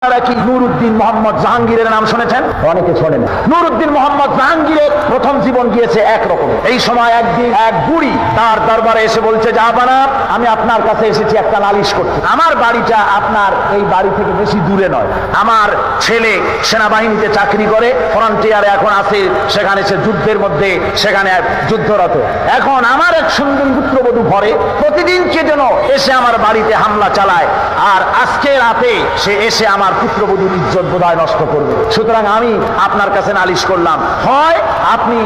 কি নুরউদ্দিন মোহাম্মদ জাহাঙ্গীরের নাম শুনেছেন? অনেকে শোনেন। নুরউদ্দিন মোহাম্মদ জাহাঙ্গীরের প্রথম জীবন গিয়েছে একরকম। এই সময় একদিন এক বুড়ি তার দরবারে এসে বলছে, জাহাপানা, আমি আপনার কাছে এসেছি একটা নালিশ করতে। আমার বাড়িটা আপনার এই বাড়ি থেকে বেশি দূরে নয়। আমার ছেলে সেনাবাহিনীতে চাকরি করে, ফ্রন্টিয়ারে এখন আছে, সেখানে সে যুদ্ধের মধ্যে সেখানে যুদ্ধরত। এখন আমার এক সুন্দর পুত্রবধূ ঘরে প্রতিদিন কে যেন এসে আমার বাড়িতে হামলা চালায়, আর আজকে রাতে সে এসে আমার পুত্রবধূর ইজ্জত বোধহয় নষ্ট করবে। সুতরাং আমি আপনার কাছে নালিশ করলাম, হয় আপনি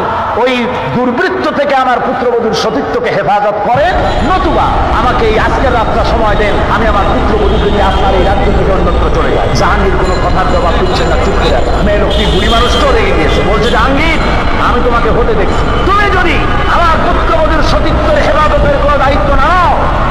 ওই দুর্বৃত্ত থেকে আমার পুত্রবধূর সতীত্বকে হেফাজত করেন, নতুবা আমাকে এই আজকের রাতটা সময় দেন, আমি আমার পুত্রবধূকে নিয়ে আপনার এই রাজ্য থেকে অন্যত্র চলে যাই। জাহাঙ্গীর কোনো কথার জবাব দিচ্ছে না, চুপ করে আছে। মেয়ে লোকটি বুড়ি মানুষ তো রেগে গিয়েছে, বলছে, জাহাঙ্গীর, আমি তোমাকে হতে দেখছি, তুমি যদি আমার পুত্রবধূর সতীত্বের হেফাজতের কোনো দায়িত্ব নাও,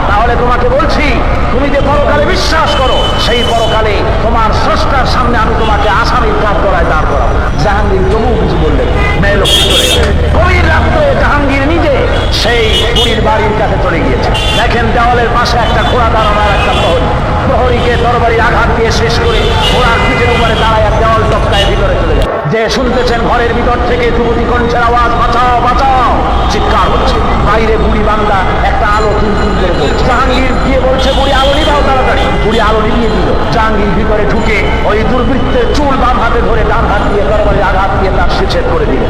তাহলে তোমাকে বলছি, তুমি যে পরকালে বিশ্বাস করো, সেই পরকালে তোমার স্রষ্টার সামনে আমি তোমাকে আসামির কাঠ করায় দাঁড় করাবো। জাহাঙ্গীর তবুও কিছু বললেন। মেয়ে লোকটি চলে গেছে। গভীর রাত্রে জাহাঙ্গীর নিজে সেই বুড়ির বাড়ির কাছে চলে গিয়েছে। দেখেন দেওয়ালের পাশে একটা ঘোড়া দাঁড়ানোর একটা প্রহরী, প্রহরীকে তরবারির আঘাত দিয়ে শেষ করে ঘোড়ার পিঠের উপরে দাঁড়ায় এক দেওয়াল টপকায় ভিতরে চলে যায়। যে শুনতেছেন ঘরের ভিতর থেকে যুবতী কণ্ঠের আওয়াজ, বাঁচাও বাঁচাও, চিৎকার হচ্ছে। বাইরে বুড়ি বান্দা একটা আলো টুনটুন করে বলছে। জাহাঙ্গীর গিয়ে বলছে, বুড়ি আলো নিবাও তাড়াতাড়ি। বুড়ি আলো নিভিয়ে দিল। জাহাঙ্গীর ভিতরে ঢুকে ওই দুর্বৃত্তের চুল বাম হাতে ধরে ডান হাত দিয়ে তরবারির আঘাত দিয়ে তার শিরচ্ছেদ করে দিল।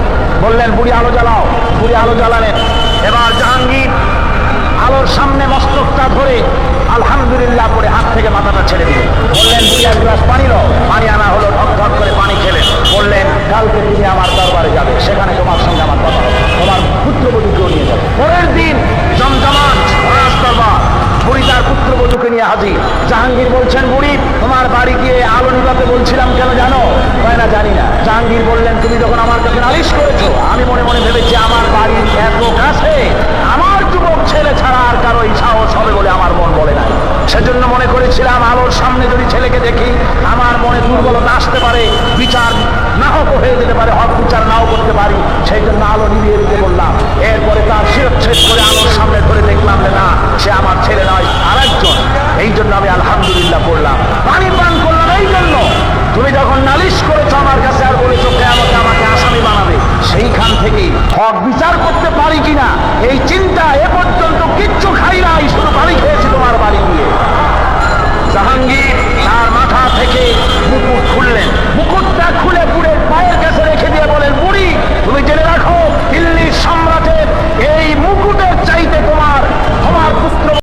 বললেন, বুড়ি আলো জ্বালাও। বুড়ি আলো জ্বালালেন। এবার জাহাঙ্গীর আলোর সামনে মস্তকটা ধরে আলহামদুলিল্লাহ করে হাত থেকে মাথাটা ছেড়ে দিলেন। বললেন, বুড়ি এক গ্লাস পানি দাও। পানি আনা হলো, ঢক ঢক করে পানি খেলেন। বললেন, কালকে তুমি আমার দরবারে যাবে, সেখানে তোমার সঙ্গে আমার কথা হবে, তোমার পুত্রবধূকেও নিয়ে যাবে। পরের দিন জমজমাট রাজ দরবার, বুড়ি তার পুত্রবধূকে নিয়ে হাজির। জাহাঙ্গীর বলছেন, বুড়ি, তোমার বাড়ি গিয়ে আলো নিভাতে বলছিলাম, কেন জানো? হয় না, জানি না। জাহাঙ্গীর বললেন, তুমি যখন আমার কাছে নালিশ করেছো, আমি মনে মনে ভেবেছি আমার বাড়ির এত কাছে আমার যুবক ছেলে ছাড়া আর কারো এই সাহস হবে বলে আমার মন বলে নাই। সেজন্য মনে করেছিলাম আলোর সামনে যদি ছেলেকে দেখি আমার মনে দুর্বলতা আসতে পারে, বিচার না হোক হয়ে যেতে পারে, হক বিচার নাও করতে পারি, সেই জন্য আলো নিভিয়ে দিতে বললাম। এরপরে তার শিরচ্ছেদ করে আলোর সামনে ধরে দেখলাম যে না, সে আমার ছেলে নয়, আরেকজন। এই জন্য আমি আলহামদুলিল্লাহ বললাম, পানি পান করলাম। এই জন্য তুমি যখন নালিশ করেছো আমার কাছে আর বলেছো কিয়ামতে আমাকে আসামি বানাবে, সেইখান থেকে হক বিচার করতে পারি কিনা এই চিন্তা এ পর্যন্ত কিচ্ছু খাই নাই, শুধু পানি খেয়েছি।